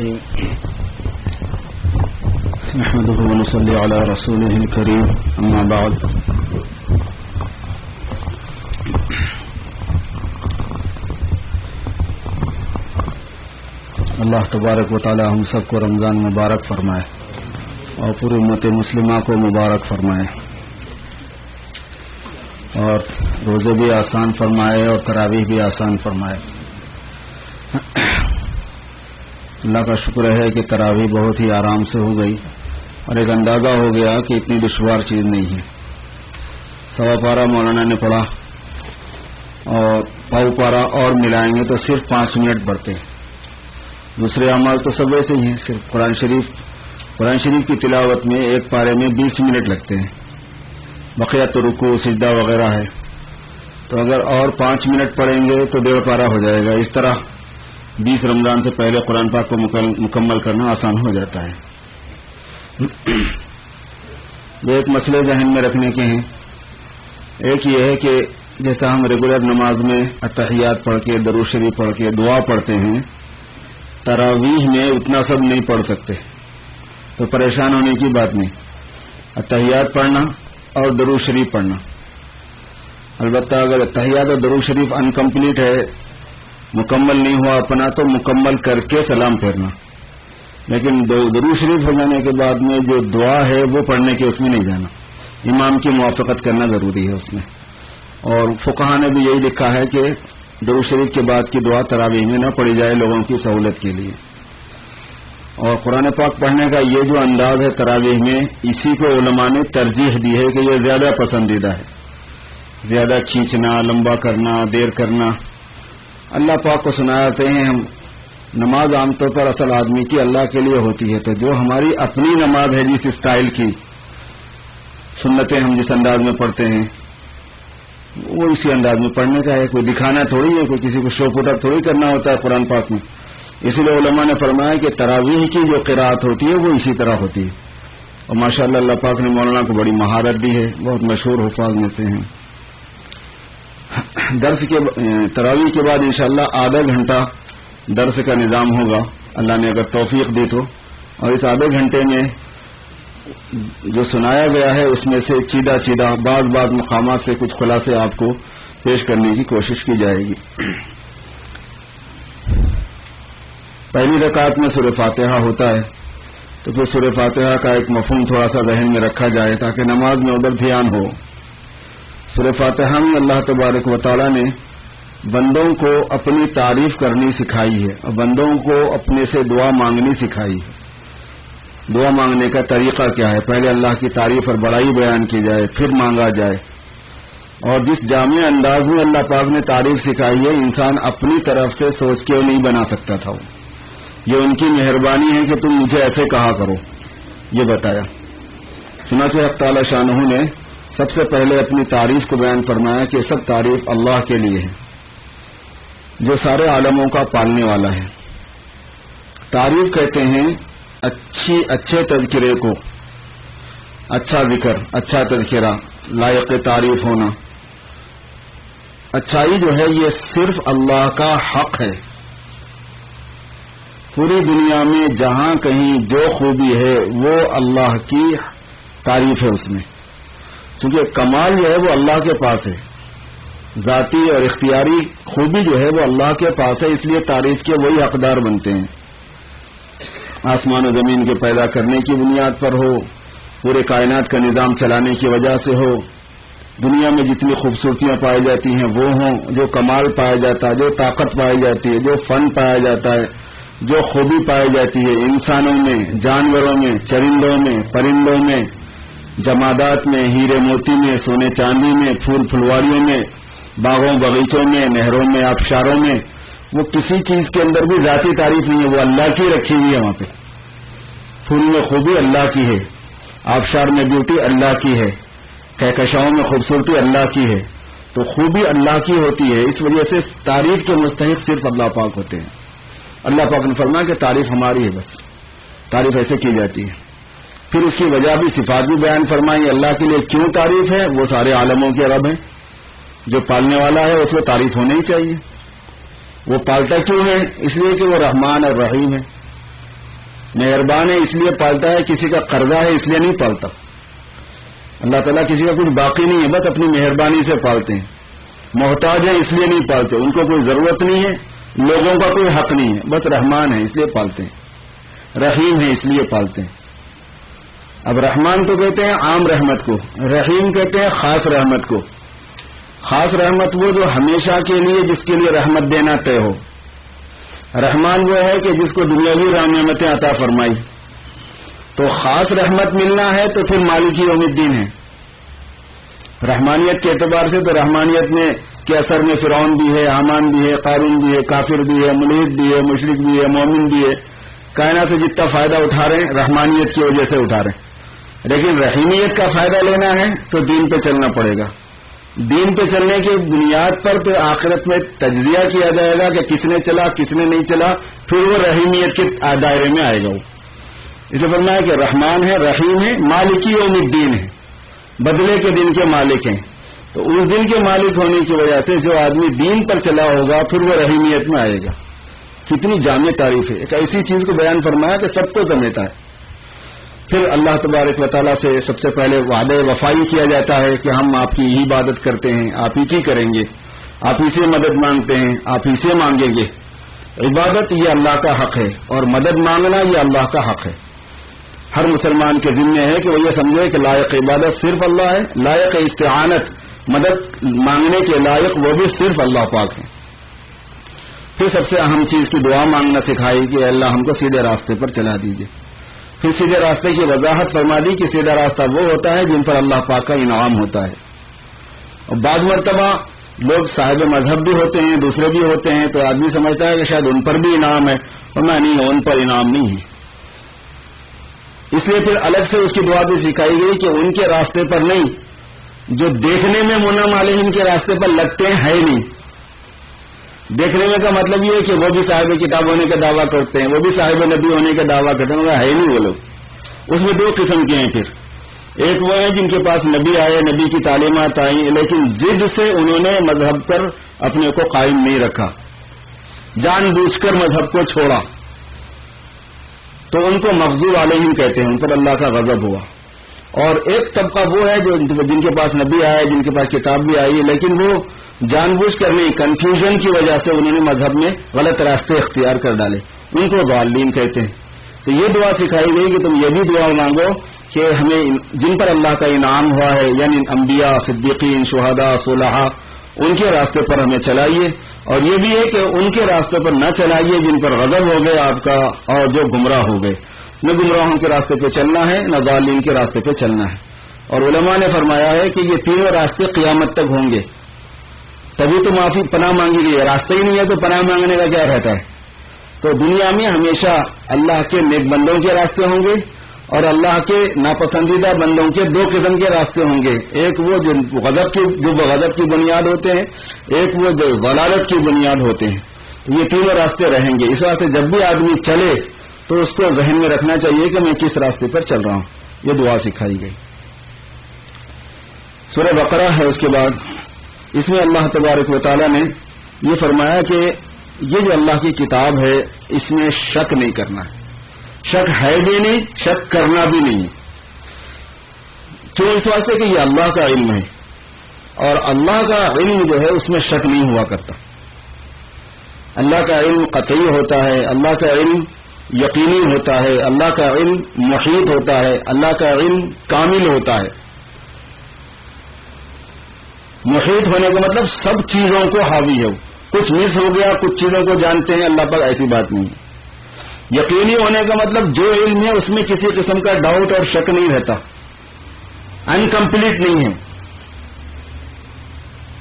الرحيم نحمده ونصلي على رسوله الكريم أما بعد اللہ تبارک و تعالی ہم سب کو رمضان مبارک فرمائے اور پوری امت مسلمہ کو مبارک فرمائے اور روزے بھی آسان فرمائے اور تراویح بھی آسان فرمائے۔ اللہ کا شکر ہے کہ تراویح بہت ہی آرام سے ہو گئی اور ایک اندازہ ہو گیا کہ اتنی دشوار چیز نہیں ہے۔ سوا پارہ مولانا نے پڑھا اور پاؤ پارہ اور ملائیں گے تو صرف 5 منٹ بڑھتے ہیں۔ دوسرے اعمال تو سب ایسے ہی ہیں، صرف قرآن شریف کی تلاوت میں ایک پارے میں 20 منٹ لگتے ہیں، بقیہ تو رکوع سجدہ وغیرہ ہے، تو اگر اور 5 منٹ پڑھیں گے تو 1.5 پارہ ہو جائے گا۔ اس طرح 20 رمضان سے پہلے قرآن پاک کو مکمل کرنا آسان ہو جاتا ہے۔ دو ایک مسئلے ذہن میں رکھنے کے ہیں۔ ایک یہ ہے کہ جیسا ہم ریگولر نماز میں اتحیات پڑھ کے درود شریف پڑھ کے دعا پڑھتے ہیں، تراویح میں اتنا سب نہیں پڑھ سکتے، تو پریشان ہونے کی بات نہیں۔ اتحیات پڑھنا اور درود شریف پڑھنا، البتہ اگر اتحیات اور درود شریف انکمپلیٹ ہے، مکمل نہیں ہوا اپنا، تو مکمل کر کے سلام پھیرنا، لیکن درود شریف ہو جانے کے بعد میں جو دعا ہے وہ پڑھنے کے اس میں نہیں جانا، امام کی موافقت کرنا ضروری ہے اس میں۔ اور فقہا نے بھی یہی لکھا ہے کہ درود شریف کے بعد کی دعا تراویح میں نہ پڑھی جائے لوگوں کی سہولت کے لیے۔ اور قرآن پاک پڑھنے کا یہ جو انداز ہے تراویح میں، اسی کو علماء نے ترجیح دی ہے کہ یہ زیادہ پسندیدہ ہے۔ زیادہ کھینچنا، لمبا کرنا، دیر کرنا، اللہ پاک کو سناتے ہیں ہم نماز عام طور پر اصل آدمی کی اللہ کے لیے ہوتی ہے، تو جو ہماری اپنی نماز ہے جس اسٹائل کی، سنتیں ہم جس انداز میں پڑھتے ہیں وہ اسی انداز میں پڑھنے کا ہے۔ کوئی دکھانا تھوڑی ہے، کوئی کسی کو شو پٹ اپ تھوڑی کرنا ہوتا ہے قرآن پاک میں۔ اسی لیے علماء نے فرمایا کہ تراویح کی جو قرات ہوتی ہے وہ اسی طرح ہوتی ہے، اور ماشاءاللہ اللہ پاک نے مولانا کو بڑی مہارت دی ہے، بہت مشہور حفاظ میں سے ہیں۔ درس کے تراویح کے بعد انشاءاللہ آدھا گھنٹہ درس کا نظام ہوگا، اللہ نے اگر توفیق دی تو، اور اس آدھے گھنٹے میں جو سنایا گیا ہے اس میں سے سیدھا بعض مقامات سے کچھ خلاصے آپ کو پیش کرنے کی کوشش کی جائے گی۔ پہلی رکعت میں سورہ فاتحہ ہوتا ہے، تو پھر سورہ فاتحہ کا ایک مفہوم تھوڑا سا ذہن میں رکھا جائے تاکہ نماز میں ادھر دھیان ہو۔ سورہ فاتحہ میں اللہ تبارک و تعالی نے بندوں کو اپنی تعریف کرنی سکھائی ہے اور بندوں کو اپنے سے دعا مانگنی سکھائی ہے۔ دعا مانگنے کا طریقہ کیا ہے؟ پہلے اللہ کی تعریف اور بڑائی بیان کی جائے، پھر مانگا جائے، اور جس جامع انداز میں اللہ پاک نے تعریف سکھائی ہے انسان اپنی طرف سے سوچ کے نہیں بنا سکتا تھا، یہ ان کی مہربانی ہے کہ تم مجھے ایسے کہا کرو، یہ بتایا۔ چنانچہ حق تعالی شانہ نے سب سے پہلے اپنی تعریف کو بیان فرمایا کہ سب تعریف اللہ کے لیے ہے جو سارے عالموں کا پالنے والا ہے۔ تعریف کہتے ہیں اچھے تذکرے کو، اچھا ذکر، اچھا تذکرہ، لائق تعریف ہونا۔ اچھائی جو ہے یہ صرف اللہ کا حق ہے۔ پوری دنیا میں جہاں کہیں جو خوبی ہے وہ اللہ کی تعریف ہے اس میں، کیونکہ کمال جو ہے وہ اللہ کے پاس ہے، ذاتی اور اختیاری خوبی جو ہے وہ اللہ کے پاس ہے، اس لیے تعریف کے وہی حقدار بنتے ہیں۔ آسمان و زمین کے پیدا کرنے کی بنیاد پر ہو، پورے کائنات کا نظام چلانے کی وجہ سے ہو، دنیا میں جتنی خوبصورتیاں پائی جاتی ہیں وہ ہوں، جو کمال پایا جاتا ہے، جو طاقت پائی جاتی ہے، جو فن پایا جاتا ہے، جو خوبی پائی جاتی ہے انسانوں میں، جانوروں میں، چرندوں میں، پرندوں میں، جمادات میں، ہیرے موتی میں، سونے چاندی میں، پھول پھلواریوں میں، باغوں باغیچوں میں، نہروں میں، آبشاروں میں، وہ کسی چیز کے اندر بھی ذاتی تعریف نہیں ہے، وہ اللہ کی رکھی ہوئی ہے۔ وہاں پہ پھول میں خوبی اللہ کی ہے، آبشار میں بیوٹی اللہ کی ہے، کہکشاؤں میں خوبصورتی اللہ کی ہے، تو خوبی اللہ کی ہوتی ہے، اس وجہ سے تعریف کے مستحق صرف اللہ پاک ہوتے ہیں۔ اللہ پاک نے فرمایا کہ تعریف ہماری ہے، بس تعریف ایسے کی جاتی ہے۔ پھر اس کی وجہ بھی صفات بھی بیان فرمائی، اللہ کے لیے کیوں تعریف ہے، وہ سارے عالموں کے رب ہیں، جو پالنے والا ہے اس کو تعریف ہونی ہی چاہیے۔ وہ پالتا کیوں ہے؟ اس لیے کہ وہ رحمان اور رحیم ہے، مہربان ہے اس لیے پالتا ہے، کسی کا قرضہ ہے اس لیے نہیں پالتا. اللہ تعالیٰ کسی کا کچھ باقی نہیں ہے، بس اپنی مہربانی سے پالتے ہیں. محتاج ہے اس لیے نہیں پالتے، ان کو کوئی ضرورت نہیں ہے، لوگوں کا کوئی حق نہیں ہے، بس رحمان ہے اس لیے پالتے ہیں. رحیم ہے اس لیے پالتے ہیں. اب رحمان تو کہتے ہیں عام رحمت کو، رحیم کہتے ہیں خاص رحمت کو. خاص رحمت وہ جو ہمیشہ کے لیے جس کے لیے رحمت دینا طے ہو. رحمان وہ ہے کہ جس کو دنیاوی نعمتیں عطا فرمائی. تو خاص رحمت ملنا ہے تو پھر مالک یوم الدین ہے. رحمانیت کے اعتبار سے تو رحمانیت میں کے اثر میں فرعون بھی ہے، حامان بھی ہے، قارون بھی ہے، کافر بھی ہے، ملحد بھی ہے، مشرک بھی ہے، مومن بھی ہے. کائنات سے جتنا فائدہ اٹھا رہے ہیں رحمانیت کی وجہ سے اٹھا رہے ہیں. لیکن رحیمیت کا فائدہ لینا ہے تو دین پہ چلنا پڑے گا. دین پہ چلنے کی بنیاد پر پھر آخرت میں تجزیہ کیا جائے گا کہ کس نے چلا کس نے نہیں چلا، پھر وہ رحیمیت کے دائرے میں آئے گا. وہ اس لیے فرمایا کہ رحمان ہے، رحیم ہے، مالک یوم الدین ہے، بدلے کے دن کے مالک ہیں. تو اس دن کے مالک ہونے کی وجہ سے جو آدمی دین پر چلا ہوگا پھر وہ رحیمیت میں آئے گا. کتنی جامع تعریف ہے، ایک ایسی چیز کو بیان فرمایا کہ سب کو سمیٹا ہے. پھر اللہ تبارک و تعالیٰ سے سب سے پہلے وعدہ وفائی کیا جاتا ہے کہ ہم آپ کی ہی عبادت کرتے ہیں، آپ ہی کی کریں گے، آپ ہی سے مدد مانگتے ہیں، آپ ہی سے مانگیں گے. عبادت یہ اللہ کا حق ہے اور مدد مانگنا یہ اللہ کا حق ہے. ہر مسلمان کے ذمہ ہے کہ وہ یہ سمجھے کہ لائق عبادت صرف اللہ ہے، لائق استعانت مدد مانگنے کے لائق وہ بھی صرف اللہ پاک ہے. پھر سب سے اہم چیز کی دعا مانگنا سکھائی کہ اللہ ہم کو سیدھے راستے پر چلا دیجیے. پھر سیدھے راستے کی وضاحت فرما دی کہ سیدھا راستہ وہ ہوتا ہے جن پر اللہ پاک کا انعام ہوتا ہے. اور بعض مرتبہ لوگ صاحب مذہب بھی ہوتے ہیں، دوسرے بھی ہوتے ہیں، تو آدمی سمجھتا ہے کہ شاید ان پر بھی انعام ہے، اور میں نہیں، ان پر انعام نہیں ہے. اس لیے پھر الگ سے اس کی دعا بھی سکھائی گئی کہ ان کے راستے پر نہیں، جو دیکھنے میں منعم علیہم کے راستے پر لگتے ہیں ہے نہیں. دیکھنے میں کا مطلب یہ ہے کہ وہ بھی صاحب کتاب ہونے کا دعویٰ کرتے ہیں، وہ بھی صاحب نبی ہونے کا دعویٰ کرتے ہیں، مگر ہے نہیں وہ لوگ. اس میں دو قسم کے ہیں. پھر ایک وہ ہیں جن کے پاس نبی آئے، نبی کی تعلیمات آئیں، لیکن ضد سے انہوں نے مذہب پر اپنے کو قائم نہیں رکھا، جان بوجھ کر مذہب کو چھوڑا، تو ان کو مغضوب علیہم کہتے ہیں، ان پر اللہ کا غضب ہوا. اور ایک طبقہ وہ ہے جو جن کے پاس نبی آئے، جن کے پاس کتاب بھی آئی، لیکن وہ جان بوجھ کر نہیں، کنفیوژن کی وجہ سے انہوں نے مذہب میں غلط راستے اختیار کر ڈالے، ان کو ضالین کہتے ہیں. تو یہ دعا سکھائی گئی کہ تم یہ بھی دعا مانگو کہ ہمیں جن پر اللہ کا انعام ہوا ہے، یعنی انبیاء، صدیقین، شہداء، صلحاء، ان کے راستے پر ہمیں چلائیے. اور یہ بھی ہے کہ ان کے راستے پر نہ چلائیے جن پر غضب ہو گئے آپ کا اور جو گمراہ ہو گئے. نہ گمراہوں کے راستے پہ چلنا ہے، نہ ضالین کے راستے پہ چلنا ہے. اور علماء نے فرمایا ہے کہ یہ تینوں راستے قیامت تک ہوں گے، تبھی تو معافی پناہ مانگی گئی ہے. راستہ ہی نہیں ہے تو پناہ مانگنے کا کیا رہتا ہے. تو دنیا میں ہمیشہ اللہ کے نیک بندوں کے راستے ہوں گے اور اللہ کے ناپسندیدہ بندوں کے دو قسم کے راستے ہوں گے. ایک وہ جو غضب کی بنیاد ہوتے ہیں، ایک وہ جو ضلالت کی بنیاد ہوتے ہیں. تو یہ تینوں راستے رہیں گے. اس واسطے جب بھی آدمی چلے تو اس کو ذہن میں رکھنا چاہیے کہ میں کس راستے پر چل رہا ہوں. یہ دعا سکھائی گئی. سورہ بقرہ ہے اس کے بعد. اس میں اللہ تبارک و تعالیٰ نے یہ فرمایا کہ یہ جو اللہ کی کتاب ہے اس میں شک نہیں کرنا ہے. شک ہے بھی نہیں، شک کرنا بھی نہیں. کیوں؟ اس واسطے کہ یہ اللہ کا علم ہے اور اللہ کا علم جو ہے اس میں شک نہیں ہوا کرتا. اللہ کا علم قطعی ہوتا ہے، اللہ کا علم یقینی ہوتا ہے، اللہ کا علم محیط ہوتا ہے، اللہ کا علم کامل ہوتا ہے. محیط ہونے کا مطلب سب چیزوں کو حاوی ہے. کچھ مس ہو گیا، کچھ چیزوں کو جانتے ہیں، اللہ پر ایسی بات نہیں ہے. یقینی ہونے کا مطلب جو علم ہے اس میں کسی قسم کا ڈاؤٹ اور شک نہیں رہتا، انکمپلیٹ نہیں ہے.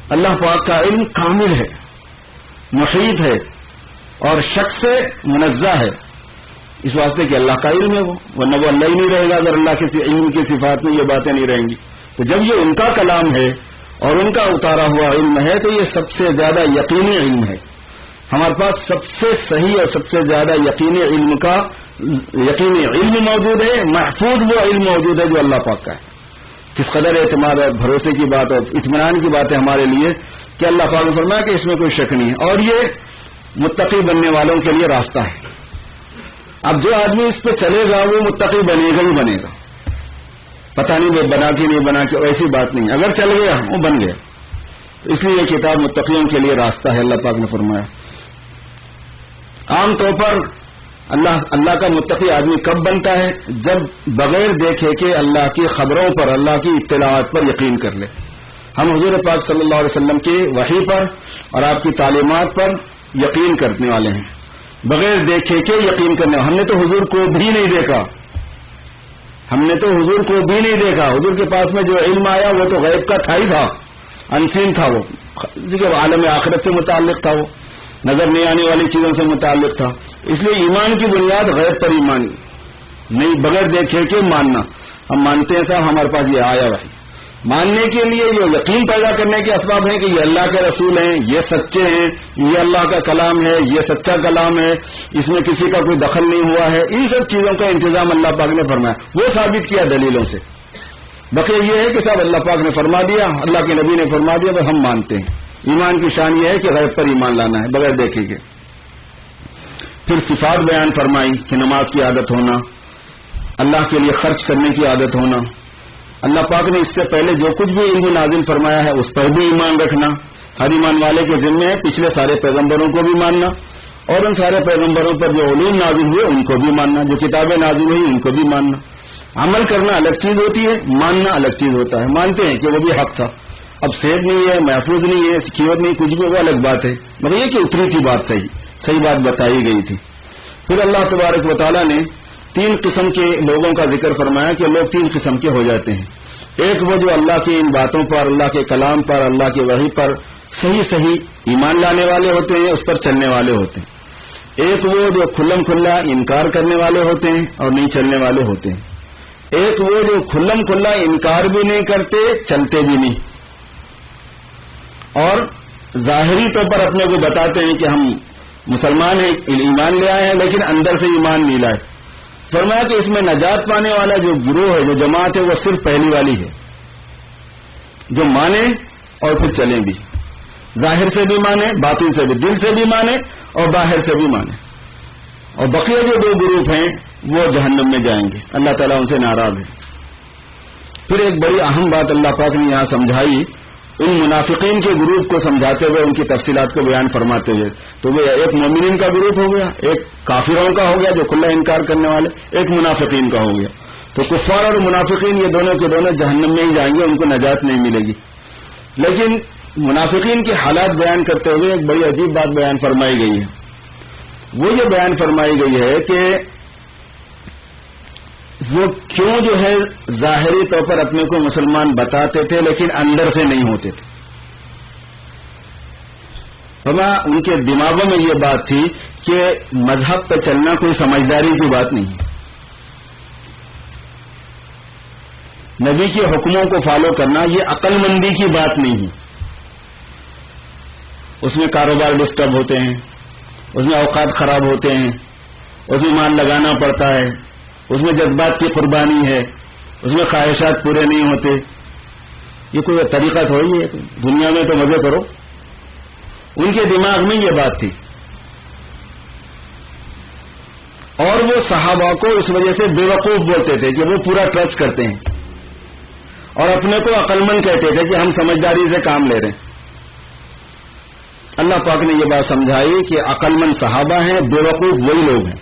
اللہ پاک کا علم کامل ہے، محیط ہے اور شک سے منزہ ہے. اس واسطے کہ اللہ کا علم ہے وہ، ورنہ وہ اللہ ہی نہیں رہے گا اگر اللہ کے علم کی صفات میں یہ باتیں نہیں رہیں گی. تو جب یہ ان کا کلام ہے اور ان کا اتارا ہوا علم ہے تو یہ سب سے زیادہ یقینی علم ہے. ہمارے پاس سب سے صحیح اور سب سے زیادہ یقینی علم موجود ہے. محفوظ وہ علم موجود ہے جو اللہ پاک کا ہے. کس قدر اعتماد اور بھروسے کی بات اور اطمینان کی بات ہے ہمارے لیے کہ اللہ پاک نے فرمایا کہ اس میں کوئی شک نہیں ہے. اور یہ متقی بننے والوں کے لیے راستہ ہے. اب جو آدمی اس پہ چلے گا وہ متقی بنے گا ہی بنے گا. پتہ نہیں وہ بنا کے نہیں بنا کے، ایسی بات نہیں. اگر چل گیا وہ بن گیا. اس لیے یہ کتاب متقیوں کے لیے راستہ ہے. اللہ پاک نے فرمایا عام طور پر اللہ کا متقی آدمی کب بنتا ہے؟ جب بغیر دیکھے کہ اللہ کی خبروں پر، اللہ کی اطلاعات پر یقین کر لے. ہم حضور پاک صلی اللہ علیہ وسلم کی وحی پر اور آپ کی تعلیمات پر یقین کرنے والے ہیں، بغیر دیکھے کہ یقین کرنے والے. ہم نے تو حضور کو بھی نہیں دیکھا، حضور کے پاس میں جو علم آیا وہ تو غیب کا تھا ہی تھا، انسین تھا، وہ عالم آخرت سے متعلق تھا، وہ نظر نہیں آنے والی چیزوں سے متعلق تھا. اس لیے ایمان کی بنیاد غیب پر ایمان نہیں، بغیر دیکھے کہ ماننا. ہم مانتے ہیں صاحب ہمارے پاس یہ آیا بھائی. ماننے کے لیے جو یقین پیدا کرنے کے اسباب ہیں کہ یہ اللہ کے رسول ہیں، یہ سچے ہیں، یہ اللہ کا کلام ہے، یہ سچا کلام ہے، اس میں کسی کا کوئی دخل نہیں ہوا ہے، ان سب چیزوں کا انتظام اللہ پاک نے فرمایا، وہ ثابت کیا دلیلوں سے. بقیہ یہ ہے کہ صاحب اللہ پاک نے فرما دیا، اللہ کے نبی نے فرما دیا، تو ہم مانتے ہیں. ایمان کی شان یہ ہے کہ غیب پر ایمان لانا ہے بغیر دیکھے گے. پھر صفات بیان فرمائی کہ نماز کی عادت ہونا، اللہ کے لیے خرچ کرنے کی عادت ہونا. اللہ پاک نے اس سے پہلے جو کچھ بھی علم نازل فرمایا ہے اس پر بھی ایمان رکھنا. ہر ایمان والے کے ذمے ہے پچھلے سارے پیغمبروں کو بھی ماننا، اور ان سارے پیغمبروں پر جو علوم نازل ہوئے ان کو بھی ماننا، جو کتابیں نازل ہوئی ان کو بھی ماننا. عمل کرنا الگ چیز ہوتی ہے، ماننا الگ چیز ہوتا ہے. مانتے ہیں کہ وہ بھی حق تھا، اب سیب نہیں ہے، محفوظ نہیں ہے، سکیور نہیں، کچھ بھی، وہ الگ بات ہے، مگر یہ کہ اتری تھی بات صحیح بات بتائی گئی تھی. پھر اللہ تبارک و تعالیٰ نے 3 قسم کے لوگوں کا ذکر فرمایا کہ لوگ 3 قسم کے ہو جاتے ہیں. ایک وہ جو اللہ کی ان باتوں پر، اللہ کے کلام پر، اللہ کی وحی پر صحیح ایمان لانے والے ہوتے ہیں، اس پر چلنے والے ہوتے ہیں. ایک وہ جو کھلم کھلا انکار کرنے والے ہوتے ہیں اور نہیں چلنے والے ہوتے ہیں. ایک وہ جو کھلم کھلا انکار بھی نہیں کرتے، چلتے بھی نہیں، اور ظاہری طور پر اپنے کو بتاتے ہیں کہ ہم مسلمان ہیں، ایمان لے آئے ہیں، لیکن اندر سے ایمان نہیں لائے. فرمایا کہ اس میں نجات پانے والا جو گروہ ہے، جو جماعت ہے، وہ صرف پہلی والی ہے، جو مانے اور پھر چلیں بھی، ظاہر سے بھی مانے، باطن سے بھی، دل سے بھی مانے اور باہر سے بھی مانے. اور بقیہ جو 2 گروپ ہیں وہ جہنم میں جائیں گے، اللہ تعالیٰ ان سے ناراض ہے. پھر ایک بڑی اہم بات اللہ پاک نے یہاں سمجھائی، ان منافقین کے گروپ کو سمجھاتے ہوئے، ان کی تفصیلات کو بیان فرماتے ہوئے. تو وہ ایک مومنین کا گروپ ہو گیا، ایک کافروں کا ہو گیا جو کھلا انکار کرنے والے، ایک منافقین کا ہو گیا. تو کفار اور منافقین یہ دونوں کے دونوں جہنم میں ہی جائیں گے، ان کو نجات نہیں ملے گی. لیکن منافقین کے حالات بیان کرتے ہوئے ایک بڑی عجیب بات بیان فرمائی گئی ہے. وہ یہ بیان فرمائی گئی ہے کہ وہ کیوں جو ہے ظاہری طور پر اپنے کو مسلمان بتاتے تھے لیکن اندر سے نہیں ہوتے تھے. ان کے دماغوں میں یہ بات تھی کہ مذہب پہ چلنا کوئی سمجھداری کی بات نہیں ہے، نبی کے حکموں کو فالو کرنا یہ عقل مندی کی بات نہیں ہے. اس میں کاروبار ڈسٹرب ہوتے ہیں، اس میں اوقات خراب ہوتے ہیں، اس میں مال لگانا پڑتا ہے، اس میں جذبات کی قربانی ہے، اس میں خواہشات پورے نہیں ہوتے. یہ کوئی طریقہ تھوڑی ہے، دنیا میں تو مزے کرو. ان کے دماغ میں یہ بات تھی، اور وہ صحابہ کو اس وجہ سے بے وقوف بولتے تھے کہ وہ پورا ٹرسٹ کرتے ہیں، اور اپنے کو عقل مند کہتے تھے کہ ہم سمجھداری سے کام لے رہے ہیں. اللہ پاک نے یہ بات سمجھائی کہ عقل مند صحابہ ہیں، بے وقوف وہی لوگ ہیں.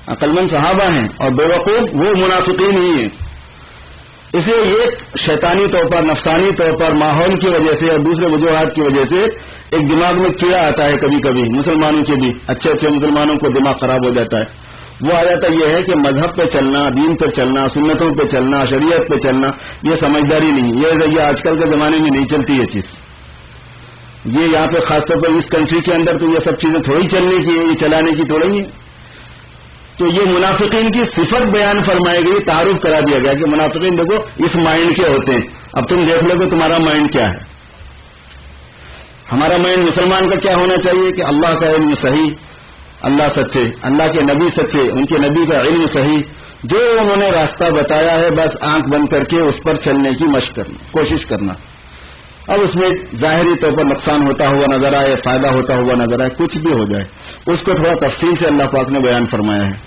عقل مند صحابہ ہیں اور بے وقوف وہ منافقین ہی ہیں. اس لیے یہ شیطانی طور پر، نفسانی طور پر، ماحول کی وجہ سے اور دوسرے وجوہات کی وجہ سے ایک دماغ میں کیڑا آتا ہے کبھی کبھی، مسلمانوں کے بھی، اچھے مسلمانوں کو دماغ خراب ہو جاتا ہے. وہ آ جاتا یہ ہے کہ مذہب پہ چلنا، دین پہ چلنا، سنتوں پہ چلنا، شریعت پہ چلنا یہ سمجھداری نہیں. یہ آج کل کے زمانے میں نہیں چلتی یہ چیز. یہ یہاں پہ خاص طور پر اس کنٹری کے اندر تو یہ سب چیزیں تھوڑی چلنے کی، یہ چلانے کی تھوڑی ہے. تو یہ منافقین کی صفت بیان فرمائی گئی، تعارف کرا دیا گیا کہ منافقین دیکھو اس مائنڈ کے ہوتے ہیں. اب تم دیکھ لو کہ تمہارا مائنڈ کیا ہے. ہمارا مائنڈ مسلمان کا کیا ہونا چاہیے کہ اللہ کا علم صحیح، اللہ سچے، اللہ کے نبی سچے، ان کے نبی کا علم صحیح، جو انہوں نے راستہ بتایا ہے بس آنکھ بند کر کے اس پر چلنے کی مشق کرنا، کوشش کرنا. اب اس میں ظاہری طور پر نقصان ہوتا ہوا نظر آئے، فائدہ ہوتا ہوا نظر آئے، کچھ بھی ہو جائے، اس کو تھوڑا تفصیل سے اللہ پاک نے بیان فرمایا ہے۔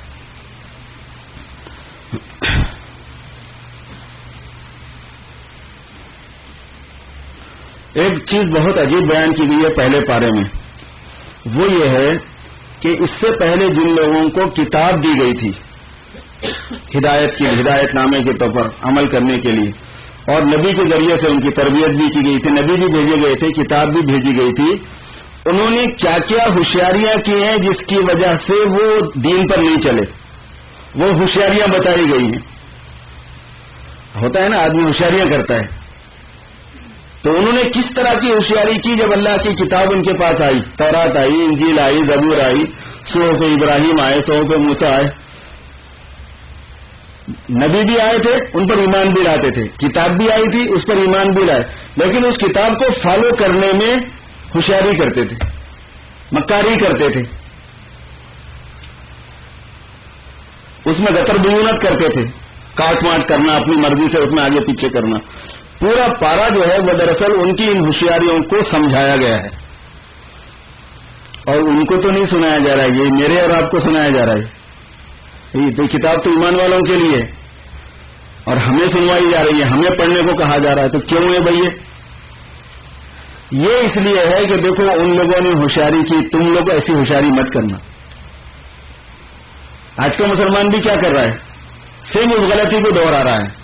ایک چیز بہت عجیب بیان کی گئی ہے پہلے پارے میں، وہ یہ ہے کہ اس سے پہلے جن لوگوں کو کتاب دی گئی تھی ہدایت نامے کے طور پر عمل کرنے کے لیے، اور نبی کے ذریعے سے ان کی تربیت بھی کی گئی تھی، نبی بھی بھیجے گئے تھے، کتاب بھی بھیجی گئی تھی، انہوں نے کیا کیا ہوشیاریاں کی ہیں جس کی وجہ سے وہ دین پر نہیں چلے، وہ ہوشیاریاں بتائی گئی ہیں۔ ہوتا ہے نا، آدمی ہوشیاریاں کرتا ہے، تو انہوں نے کس طرح کی ہوشیاری کی جب اللہ کی کتاب ان کے پاس آئی، تورات آئی، انجیل آئی، زبور آئی، صحف ابراہیم آئے، صحف موسیٰ آئے، نبی بھی آئے تھے، ان پر ایمان بھی لاتے تھے، کتاب بھی آئی تھی، اس پر ایمان بھی لائے، لیکن اس کتاب کو فالو کرنے میں ہوشیاری کرتے تھے، مکاری کرتے تھے، اس میں غطر بیونت کرتے تھے، کاٹ ماٹ کرنا، اپنی مرضی سے اس میں آگے پیچھے کرنا۔ پورا پارا جو ہے وہ دراصل ان کی ان ہوشیاریوں کو سمجھایا گیا ہے، اور ان کو تو نہیں سنایا جا رہا ہے، یہ میرے اور آپ کو سنایا جا رہا ہے۔ یہ تو کتاب تو ایمان والوں کے لیے ہے، اور ہمیں سنوائی جا رہی ہے، ہمیں پڑھنے کو کہا جا رہا ہے، تو کیوں ہے بھائی؟ یہ اس لیے ہے کہ دیکھو ان لوگوں نے ہوشیاری کی، تم لوگ ایسی ہوشیاری مت کرنا۔ آج کا مسلمان بھی کیا کر رہا ہے؟ سیم اس غلطی کو دوہرا رہا ہے۔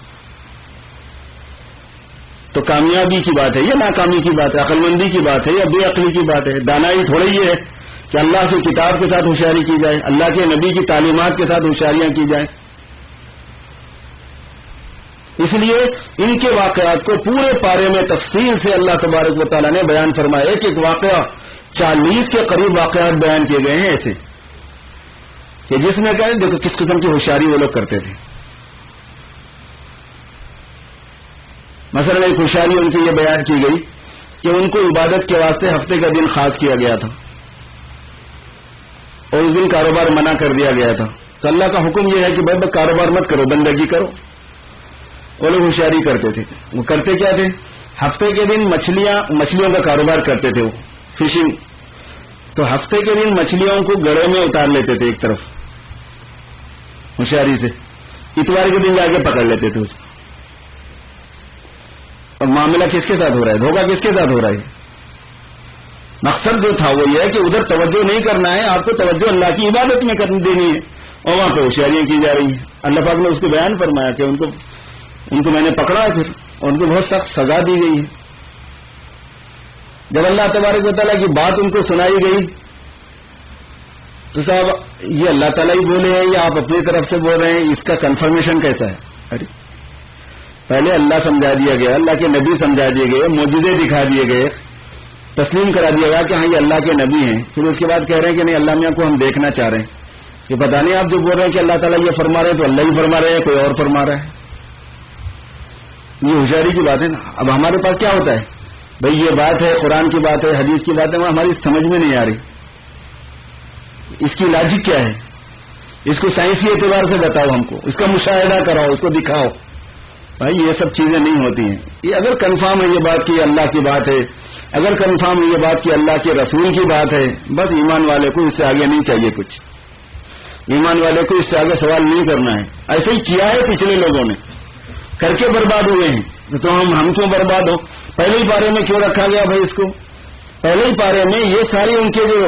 تو کامیابی کی بات ہے یا ناکامی کی بات ہے، عقل مندی کی بات ہے یا بے عقلی کی بات ہے؟ دانائی تھوڑا یہ ہے کہ اللہ کی کتاب کے ساتھ ہوشیاری کی جائے، اللہ کے نبی کی تعلیمات کے ساتھ ہوشیاریاں کی جائیں۔ اس لیے ان کے واقعات کو پورے پارے میں تفصیل سے اللہ تبارک و تعالیٰ نے بیان فرمایا، ایک ایک واقعہ 40 کے قریب واقعات بیان کیے گئے ہیں ایسے کہ جس میں کہیں دیکھو کس قسم کی ہوشیاری وہ لوگ کرتے تھے۔ مثلا ایک ہوشیاری ان کی یہ بیان کی گئی کہ ان کو عبادت کے واسطے ہفتے کا دن خاص کیا گیا تھا، اور اس دن کاروبار منع کر دیا گیا تھا، تو اللہ کا حکم یہ ہے کہ بھائی کاروبار مت کرو، بندگی کرو۔ وہ لوگ ہوشیاری کرتے تھے، وہ کرتے کیا تھے؟ ہفتے کے دن مچھلیوں کا کاروبار کرتے تھے، وہ فشنگ، تو ہفتے کے دن مچھلیوں کو گڑے میں اتار لیتے تھے ایک طرف ہوشیاری سے، اتوار کے دن جا کے پکڑ لیتے تھے اس کو۔ اور معاملہ کس کے ساتھ ہو رہا ہے؟ دھوکہ کس کے ساتھ ہو رہا ہے؟ مقصد جو تھا وہ یہ ہے کہ ادھر توجہ نہیں کرنا ہے، آپ کو توجہ اللہ کی عبادت میں دینی ہے، اور وہاں پہ ہوشیاریاں کی جا رہی ہیں۔ اللہ پاک نے اس کو بیان فرمایا کہ ان کو میں نے پکڑا ہے، پھر اور ان کو بہت سخت سزا دی گئی ہے۔ جب اللہ تبارک و تعالیٰ کی بات ان کو سنائی گئی تو صاحب یہ اللہ تعالیٰ ہی بولے ہیں یا آپ اپنی طرف سے بول رہے ہیں، اس کا کنفرمیشن کیسا ہے؟ ارے پہلے اللہ سمجھا دیا گیا، اللہ کے نبی سمجھا دیے گئے، معجزے دکھا دیے گئے، تسلیم کرا دیا گیا کہ ہاں یہ اللہ کے نبی ہیں، پھر اس کے بعد کہہ رہے ہیں کہ نہیں اللہ میاں کو ہم دیکھنا چاہ رہے ہیں۔ یہ پتہ نہیں آپ جو بول رہے ہیں کہ اللہ تعالیٰ یہ فرما رہے ہیں تو اللہ ہی فرما رہے ہیں، کوئی اور فرما رہا ہے۔ یہ ہوشیاری کی بات ہے نا۔ اب ہمارے پاس کیا ہوتا ہے؟ بھئی یہ بات ہے، قرآن کی بات ہے، حدیث کی بات ہے، وہ ہماری سمجھ میں نہیں آ رہی، اس کی لاجک کیا ہے؟ اس کو سائنسی اعتبار سے بتاؤ، ہم کو اس کا مشاہدہ کراؤ، اس کو دکھاؤ۔ بھائی یہ سب چیزیں نہیں ہوتی ہیں۔ یہ اگر کنفرم ہے یہ بات کہ اللہ کی بات ہے، اگر کنفرم ہے یہ بات کہ اللہ کے رسول کی بات ہے، بس ایمان والے کو اس سے آگے نہیں چاہیے کچھ، ایمان والے کو اس سے آگے سوال نہیں کرنا ہے۔ ایسے ہی کیا ہے پچھلے لوگوں نے، کر کے برباد ہوئے ہیں، تو ہم کیوں برباد ہو؟ پہلے ہی پارے میں کیوں رکھا گیا بھائی اس کو؟ پہلے ہی پارے میں یہ ساری ان کے جو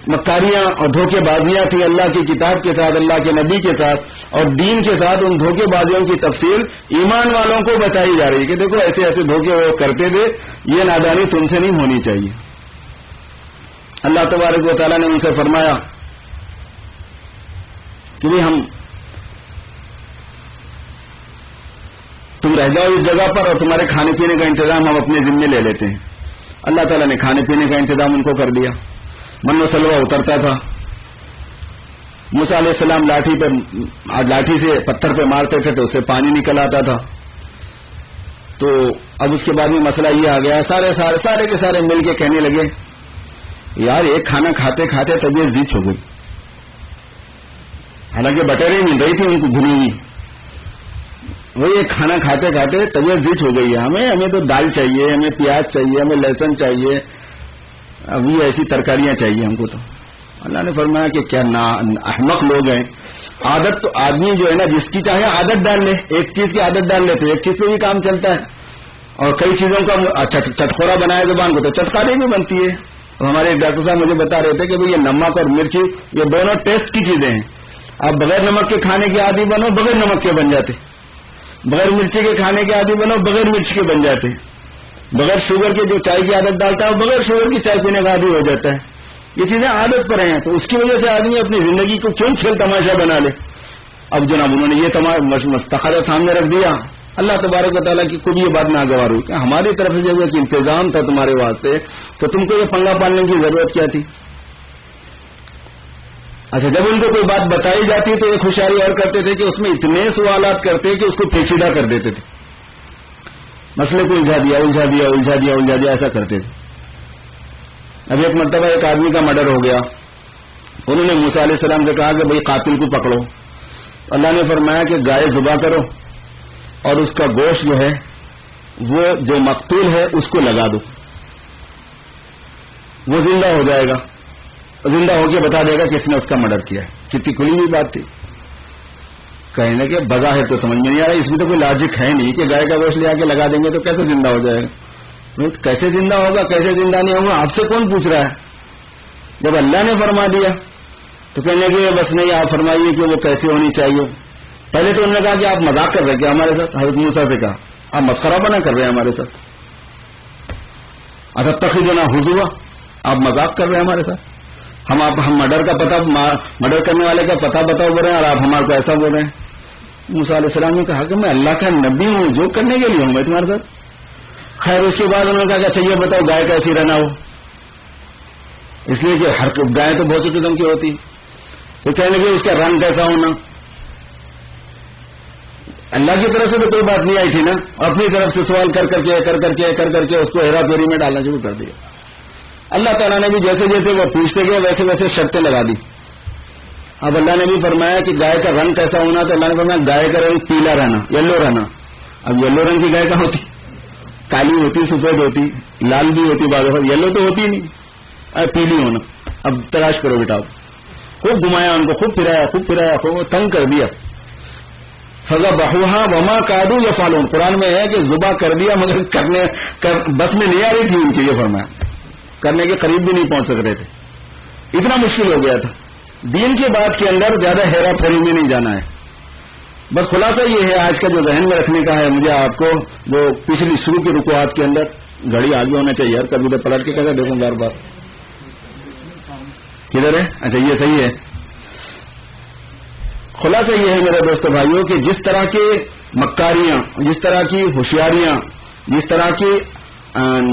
مکاریاں اور دھوکے بازیاں تھیں اللہ کی کتاب کے ساتھ، اللہ کے نبی کے ساتھ اور دین کے ساتھ، ان دھوکے بازیوں کی تفصیل ایمان والوں کو بتائی جا رہی ہے کہ دیکھو ایسے ایسے دھوکے وہ کرتے تھے، یہ نادانی تم سے نہیں ہونی چاہیے۔ اللہ تبارک و تعالیٰ نے ان سے فرمایا کہ بھائی تم رہ جاؤ اس جگہ پر اور تمہارے کھانے پینے کا انتظام ہم اپنے ذمے لے لیتے ہیں۔ اللہ تعالیٰ نے کھانے پینے کا انتظام ان کو کر دیا، من و سلوہ اترتا تھا، موسیٰ علیہ السلام لاٹھی سے پتھر پہ مارتے تھے تو اس سے پانی نکل آتا تھا۔ تو اب اس کے بعد میں مسئلہ یہ آ گیا، سارے کے سارے مل کے کہنے لگے یار ایک کھانا کھاتے کھاتے طبیعت زیچ ہو گئی، حالانکہ بٹیریں مل رہی تھی ان کو بھنی ہوئی، وہی ایک کھانا کھاتے کھاتے طبیعت زچ ہو گئی ہے، ہمیں تو دال چاہیے، ہمیں پیاز چاہیے، ہمیں لہسن چاہیے، ابھی ایسی ترکاریاں چاہیے ہم کو. تو اللہ نے فرمایا کہ کیا احمق لوگ ہیں. عادت تو آدمی جو ہے نا جس کی چاہے عادت ڈال لے، ایک چیز کی عادت ڈال لیتے ایک چیز پہ بھی کام چلتا ہے، اور کئی چیزوں کا چٹخورا بنایا زبان کو تو چٹکاری بھی بنتی ہے. ہمارے ایک ڈاکٹر صاحب مجھے بتا رہے تھے کہ یہ نمک اور مرچی یہ دونوں ٹیسٹ کی چیزیں ہیں. آپ بغیر نمک کے کھانے کے عادی بنو بغیر نمک کے بن جاتے، بغیر مرچی کے کھانے کے عادی بنو بغیر مرچ کے بن جاتے، بغیر شوگر کے جو چائے کی عادت ڈالتا ہے بغیر شوگر کی چائے پینے کا عادی ہو جاتا ہے. یہ چیزیں عادت پر ہیں، تو اس کی وجہ سے آدمی اپنی زندگی کو کیوں کھیل تماشا بنا لے. اب جناب انہوں نے یہ تقاضا سامنے رکھ دیا. اللہ تبارک و تعالیٰ کی کو بھی یہ بات ناگوار ہوئی کہ ہماری طرف سے جب ایک انتظام تھا تمہارے واسطے تو تم کو یہ پنگا پالنے کی ضرورت کیا تھی. اچھا جب ان کو کوئی بات بتائی جاتی تو ایک ہوشیاری اور کرتے تھے کہ اس میں اتنے سوالات کرتے کہ اس کو پیچیدہ کر دیتے تھے، مسئلے کو الجھا دیا ایسا کرتے تھے. اب ایک مرتبہ ایک آدمی کا مرڈر ہو گیا، انہوں نے موسیٰ علیہ السلام سے کہا کہ بھئی قاتل کو پکڑو. اللہ نے فرمایا کہ گائے ذبح کرو اور اس کا گوشت جو ہے وہ جو مقتول ہے اس کو لگا دو، وہ زندہ ہو جائے گا، زندہ ہو کے بتا دے گا کس نے اس کا مرڈر کیا ہے. کتنی کھلی ہوئی بات تھی. کہنے کہ بظاہر تو سمجھ میں نہیں آ رہا، اس میں تو کوئی لاجک ہے نہیں کہ گائے کا گوشت لے آ کے لگا دیں گے تو کیسے زندہ ہو جائے گا. کیسے زندہ ہوگا کیسے زندہ نہیں ہوگا آپ سے کون پوچھ رہا ہے. جب اللہ نے فرما دیا تو کہنے کہ بس نہیں آپ فرمائیے کہ وہ کیسے ہونی چاہیے. پہلے تو انہوں نے کہا کہ آپ مذاق کر رہے ہیں کیا ہمارے ساتھ. حضرت موسیٰ سے کہا آپ مسخرہ بنا کر رہے ہیں ہمارے ساتھ. اتتخذنا ہزوا، آپ مذاق کر رہے ہیں ہمارے ساتھ. ہم مرڈر کا پتہ مرڈر کرنے والے کا پتہ بتاؤ بول رہے ہیں اور آپ ہمارے کو ایسا بول رہے ہیں. موسیٰ علیہ السلام نے کہا کہ میں اللہ کا نبی ہوں، جو کرنے کے لیے ہوں میں تمہارے ساتھ. خیر اس کے بعد انہوں نے کہا کہ اچھا یہ بتاؤ گائے کیسی رہنا ہو، اس لیے کہ ہر گائے تو بہت سی قسم کی ہوتی. تو کہنے لگے اس کا رنگ کیسا ہونا. اللہ کی طرف سے تو کوئی بات نہیں آئی تھی نا، اپنی طرف سے سوال کر کر کے اس کو ہیرا پھیری میں ڈالنا شروع کر دیا. اللہ تعالیٰ نے بھی جیسے جیسے وہ پوچھتے گئے ویسے ویسے شرطیں لگا دی. اب اللہ نے بھی فرمایا کہ گائے کا رنگ کیسا ہونا، تو اللہ نے فرمایا گائے کا رنگ پیلا رہنا، یلو رہنا. اب یلو رنگ کی گائے کہاں ہوتی، کالی ہوتی، سفید ہوتی، لال بھی ہوتی، بعض یلو تو ہوتی نہیں. پیلی ہونا. اب تلاش کرو بیٹا. خوب گھمایا ان کو، خوب پھرایا خوب تنگ کر دیا. فذبحوها وما كادوا يفعلون. قرآن میں ہے کہ ذبح کر دیا مگر بس میں نہیں آ رہی تھی ان کی. یہ فرمایا کرنے کے قریب بھی نہیں پہنچ سک رہے تھے، اتنا مشکل ہو گیا تھا. دین کی بات کے اندر زیادہ ہیرا پھیری میں نہیں جانا ہے. بس خلاصہ یہ ہے آج کا جو ذہن میں رکھنے کا ہے مجھے آپ کو، وہ پچھلی شروع کی رکوعات کے اندر گھڑی آگے ہونا چاہیے یار. کبھی تو پلٹ کے کہتا دیکھوں بار بار کدھر ہے. اچھا یہ صحیح ہے. خلاصہ یہ ہے میرے دوستو بھائیوں کہ جس طرح کے مکاریاں، جس طرح کی ہوشیاریاں، جس طرح کی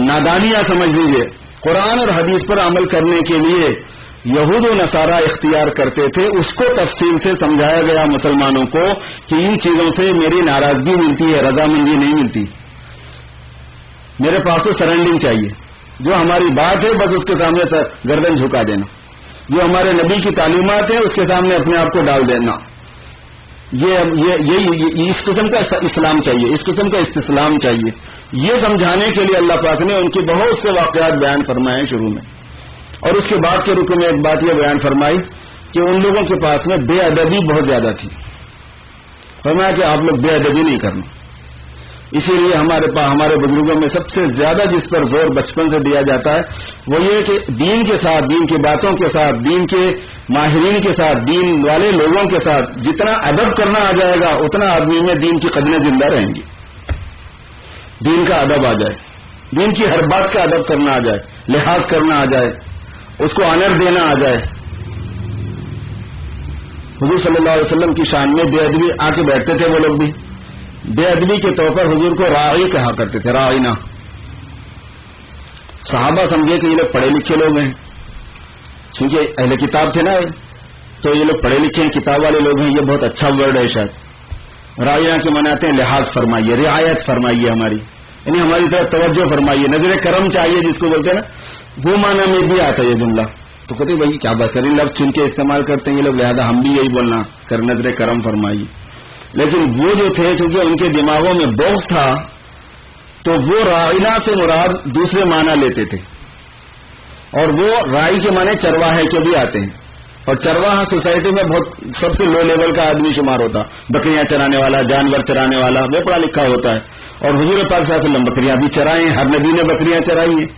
نادانیاں سمجھ لیجیے قرآن اور حدیث پر عمل کرنے کے لیے یہود و نصارہ اختیار کرتے تھے، اس کو تفصیل سے سمجھایا گیا مسلمانوں کو کہ ان چیزوں سے میری ناراضگی ملتی ہے، رضامندی نہیں ملتی. میرے پاس تو سرنڈنگ چاہیے. جو ہماری بات ہے بس اس کے سامنے گردن جھکا دینا. جو ہمارے نبی کی تعلیمات ہیں اس کے سامنے اپنے آپ کو ڈال دینا. یہ اس قسم کا اسلام چاہیے، اس قسم کا استسلام چاہیے. یہ سمجھانے کے لیے اللہ پاک نے ان کے بہت سے واقعات بیان فرمائے شروع میں، اور اس کے بعد کے رکو میں ایک بات یہ بیان فرمائی کہ ان لوگوں کے پاس میں بے ادبی بہت زیادہ تھی. فرمایا کہ آپ لوگ بے ادبی نہیں کرنا. اسی لیے ہمارے بزرگوں میں سب سے زیادہ جس پر زور بچپن سے دیا جاتا ہے وہ یہ کہ دین کے ساتھ، دین کی باتوں کے ساتھ، دین کے ماہرین کے ساتھ، دین والے لوگوں کے ساتھ جتنا ادب کرنا آ جائے گا اتنا آدمی میں دین کی قدریں زندہ رہیں گی. دین کا ادب آ جائے، دین کی ہر بات کا ادب کرنا آ جائے، لحاظ کرنا آ جائے، اس کو آنر دینا آ جائے. حضور صلی اللہ علیہ وسلم کی شان میں بے ادبی آ کے بیٹھتے تھے وہ لوگ بھی. بے ادبی کے طور پر حضور کو راعی کہا کرتے تھے، راعینا. صحابہ سمجھے کہ یہ لوگ پڑھے لکھے لوگ ہیں، چونکہ اہل کتاب تھے نا تو یہ لوگ پڑھے لکھے ہیں، کتاب والے لوگ ہیں. یہ بہت اچھا ورڈ ہے شاید. راعینا کے معنی آتے ہیں لحاظ فرمائیے، رعایت فرمائیے ہماری، یعنی ہماری طرف توجہ فرمائیے، نظر کرم چاہیے جس کو بولتے ہیں نا، وہ معنی میں بھی آتا ہے یہ جملہ. تو کہتے بھائی کیا بات کریں، لفظ چن کے استعمال کرتے ہیں یہ لوگ، لہذا ہم بھی یہی بولنا کر، نظر کرم فرمائیے. لیکن وہ جو تھے چونکہ ان کے دماغوں میں بغض تھا تو وہ راعینا سے مراد دوسرے معنی لیتے تھے، اور وہ رائی کے معنی چرواہے کے بھی آتے ہیں، اور چرواہا سوسائٹی میں بہت سب سے لو لیول کا آدمی شمار ہوتا، بکریاں چرانے والا، جانور چرانے والا، وہ پڑھا لکھا ہوتا ہے، اور حضور پاک صلی اللہ علیہ وسلم بکریاں بھی چرائے ہیں، ہر نبی نے بکریاں چرائی ہیں،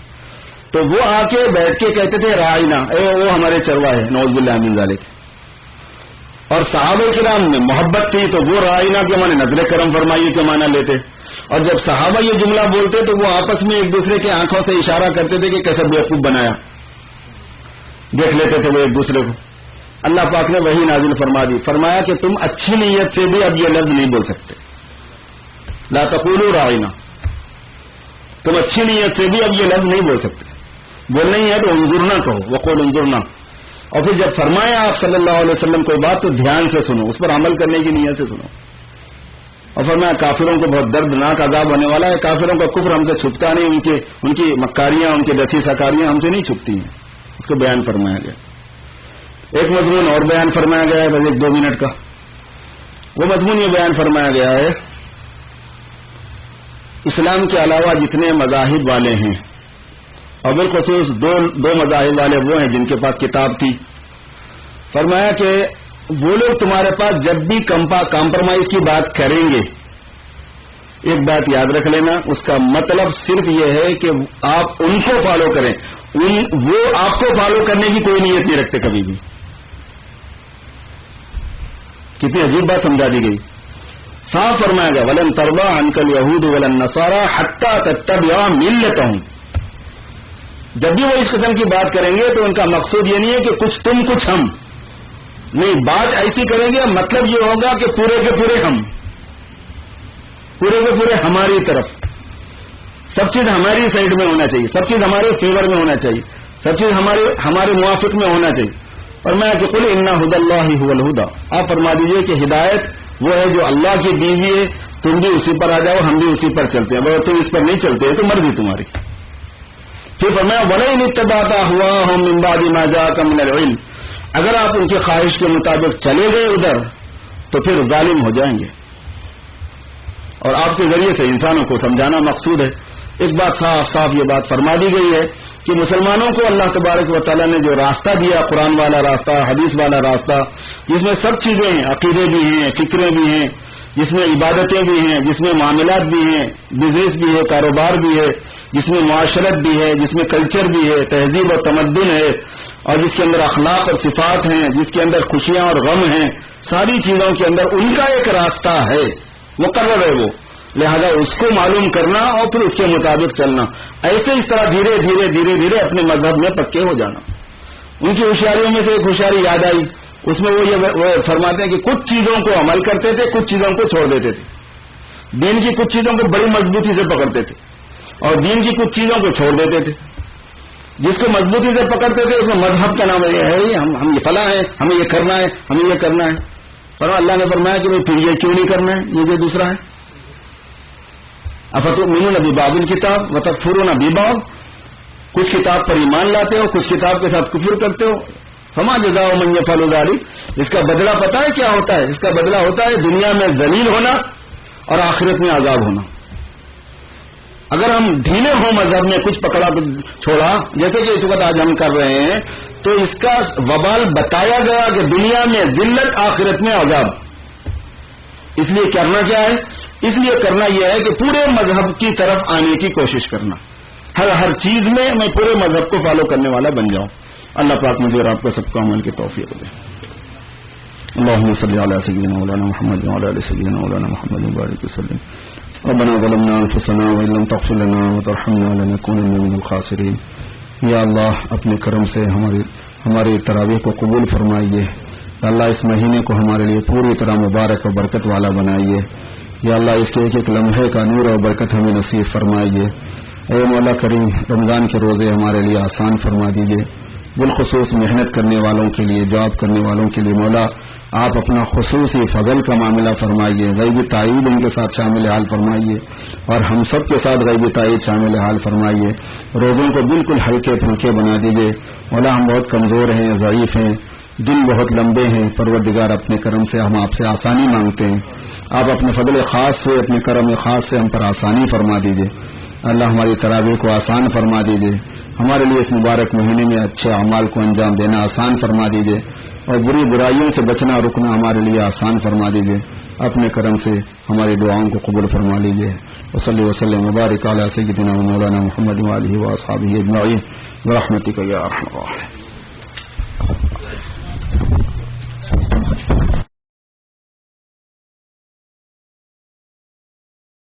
تو وہ آ کے بیٹھ کے کہتے تھے رائنا، وہ ہمارے چرواہے، نعوذ باللہ من ذالک۔ اور صحابہ کرام میں محبت تھی تو وہ رائنا کے معنی نظر کرم فرمائیے کے معنی لیتے، اور جب صحابہ یہ جملہ بولتے تو وہ آپس میں ایک دوسرے کے آنکھوں سے اشارہ کرتے تھے کہ کیسا بیوقوف بنایا، دیکھ لیتے تھے وہ ایک دوسرے کو۔ اللہ پاک نے وہی نازل فرما دی، فرمایا کہ تم اچھی نیت سے بھی اب یہ لفظ نہیں بول سکتے، لا تقولوا راعنا، تم اچھی نیت سے بھی اب یہ لفظ نہیں بول سکتے، بولنا ہی ہے تو انظرنا کہو، وقول انظرنا۔ اور پھر جب فرمایا آپ صلی اللہ علیہ وسلم کوئی بات تو دھیان سے سنو، اس پر عمل کرنے کی نیت سے سنو۔ اور فرمایا کافروں کو بہت دردناک عذاب ہونے والا ہے، کافروں کا کفر ہم سے چھپتا نہیں، ان کی مکاریاں، ان کی دسیسہ ہم سے نہیں چھپتی ہیں، اس کو بیان فرمایا گیا۔ ایک مضمون اور بیان فرمایا گیا ہے بس 1-2 منٹ کا، وہ مضمون یہ بیان فرمایا گیا ہے اسلام کے علاوہ جتنے مذاہب والے ہیں، اور بالخصوص دو مذاہب والے وہ ہیں جن کے پاس کتاب تھی، فرمایا کہ وہ لوگ تمہارے پاس جب بھی کمپرومائز کی بات کریں گے، ایک بات یاد رکھ لینا، اس کا مطلب صرف یہ ہے کہ آپ ان کو فالو کریں، وہ آپ کو فالو کرنے کی کوئی نیت نہیں رکھتے کبھی بھی۔ کتنی عجیب بات سمجھا دی گئی، صاف فرمایا گیا وَلَن تَرْضَىٰ عَنْكَ الْيَهُودُ وَلَا النَّصَارَىٰ حَتَّىٰ تَتَّبِعَ مِلَّتَهُمْ۔ جب بھی وہ اس قسم کی بات کریں گے تو ان کا مقصود یہ نہیں ہے کہ کچھ تم کچھ ہم، نہیں، بات ایسی کریں گے مطلب یہ ہوگا کہ پورے کے پورے ہم، پورے کے پورے ہماری طرف، سب چیز ہماری سائڈ میں ہونا چاہیے، سب چیز ہمارے فیور میں ہونا چاہیے، سب چیز ہمارے موافق میں ہونا چاہیے۔ اور میں کہ قل ان ھدی اللہ ھو الھدی، آپ فرما دیجئے کہ ہدایت وہ ہے جو اللہ کی دی ہوئی ہے، تم بھی اسی پر آ جاؤ، ہم بھی اسی پر چلتے ہیں، اگر تم اس پر نہیں چلتے تو مرضی تمہاری۔ پھر فرمایا وَلَئِنِ اتَّبَعْتَ أَهْوَاءَهُم مِّن بَعْدِ مَا جَاءَكَ مِنَ الْعِلْمِ، اگر آپ ان کی خواہش کے مطابق چلے گئے ادھر تو پھر ظالم ہو جائیں گے۔ اور آپ کے ذریعے سے انسانوں کو سمجھانا مقصود ہے۔ ایک بات صاف صاف یہ بات فرما دی گئی ہے کہ مسلمانوں کو اللہ تبارک و تعالیٰ نے جو راستہ دیا، قرآن والا راستہ، حدیث والا راستہ، جس میں سب چیزیں ہیں، عقیدے بھی ہیں، فکریں بھی ہیں، جس میں عبادتیں بھی ہیں، جس میں معاملات بھی ہیں، بزنس بھی ہے، کاروبار بھی ہے، جس میں معاشرت بھی ہے، جس میں کلچر بھی ہے، تہذیب اور تمدن ہے، اور جس کے اندر اخلاق اور صفات ہیں، جس کے اندر خوشیاں اور غم ہیں، ساری چیزوں کے اندر ان کا ایک راستہ ہے، مقرر ہے وہ، لہذا اس کو معلوم کرنا اور پھر اس کے مطابق چلنا، ایسے اس طرح دھیرے دھیرے دھیرے دھیرے اپنے مذہب میں پکے ہو جانا۔ ان کی ہوشیاریوں میں سے ایک ہوشیاری یاد آئی، اس میں وہ فرماتے ہیں کہ کچھ چیزوں کو عمل کرتے تھے، کچھ چیزوں کو چھوڑ دیتے تھے، دین کی کچھ چیزوں کو بڑی مضبوطی سے پکڑتے تھے اور دین کی کچھ چیزوں کو چھوڑ دیتے تھے۔ جس کو مضبوطی سے پکڑتے تھے اس میں مذہب کا نام یہ ہے، ہم یہ فلاں ہیں، ہمیں یہ کرنا ہے، ہمیں یہ کرنا ہے، پر اللہ نے فرمایا کہ پھر یہ کیوں نہیں کرنا ہے، یہ دوسرا ہے۔ افتؤمنون ببعض الکتاب وتکفرون ببعض، کچھ کتاب پر ایمان لاتے ہو، کچھ کتاب کے ساتھ کفر کرتے ہو، فما جزاء من یفعل ذلک، اس کا بدلہ پتہ ہے کیا ہوتا ہے؟ اس کا بدلہ ہوتا ہے دنیا میں ذلیل ہونا اور آخرت میں عذاب ہونا۔ اگر ہم ڈھیلے ہوں مذہب میں، کچھ پکڑا چھوڑا، جیسے کہ اس وقت آج ہم کر رہے ہیں، تو اس کا وبال بتایا گیا کہ دنیا میں ذلت، آخرت میں عذاب۔ اس لیے کرنا کیا ہے؟ اس لیے کرنا یہ ہے کہ پورے مذہب کی طرف آنے کی کوشش کرنا، ہر چیز میں میں پورے مذہب کو فالو کرنے والا بن جاؤں۔ اللہ پاک مجھے اور آپ کو سب کو عمل کی توفیق دے۔ اللهم صل على سيدنا مولانا محمد وعلى ال سيدنا مولانا محمد وبارك وسلم۔ ربنا ظلمنا انفسنا وان لم تغفر لنا وترحمنا لنكونن من الخاسرين۔ یا اللہ اپنے کرم سے ہماری تراویح کو قبول فرمائیے، اللہ اس مہینے کو ہمارے لیے پوری طرح مبارک اور برکت والا بنائیے، یا اللہ اس کے ایک ایک لمحے کا نور اور برکت ہمیں نصیب فرمائیے۔ اے مولا کریم، رمضان کے روزے ہمارے لیے آسان فرما دیجیے، بالخصوص محنت کرنے والوں کے لیے، جاب کرنے والوں کے لیے مولا آپ اپنا خصوصی فضل کا معاملہ فرمائیے، غیبی تائید ان کے ساتھ شامل حال فرمائیے، اور ہم سب کے ساتھ غیبی تائید شامل حال فرمائیے۔ روزوں کو بالکل ہلکے پھلکے بنا دیجیے مولا، ہم بہت کمزور ہیں، ضعیف ہیں، دن بہت لمبے ہیں، پروردگار اپنے کرم سے ہم آپ سے آسانی مانگتے ہیں، آپ اپنے فضل خاص سے اپنے کرم خاص سے ہم پر آسانی فرما دیجیے اللہ ہماری تراویح کو آسان فرما دیجیے ہمارے لیے اس مبارک مہینے میں اچھے اعمال کو انجام دینا آسان فرما دیجیے اور بری برائیوں سے بچنا رکنا ہمارے لیے آسان فرما دیجیے اپنے کرم سے ہماری دعاؤں کو قبول فرما لیجیے وصلی وسلم مبارک علی سیدنا و مولانا محمد وآلہ واصحابہ اجمعین برحمتک یا ارحم الراحمین.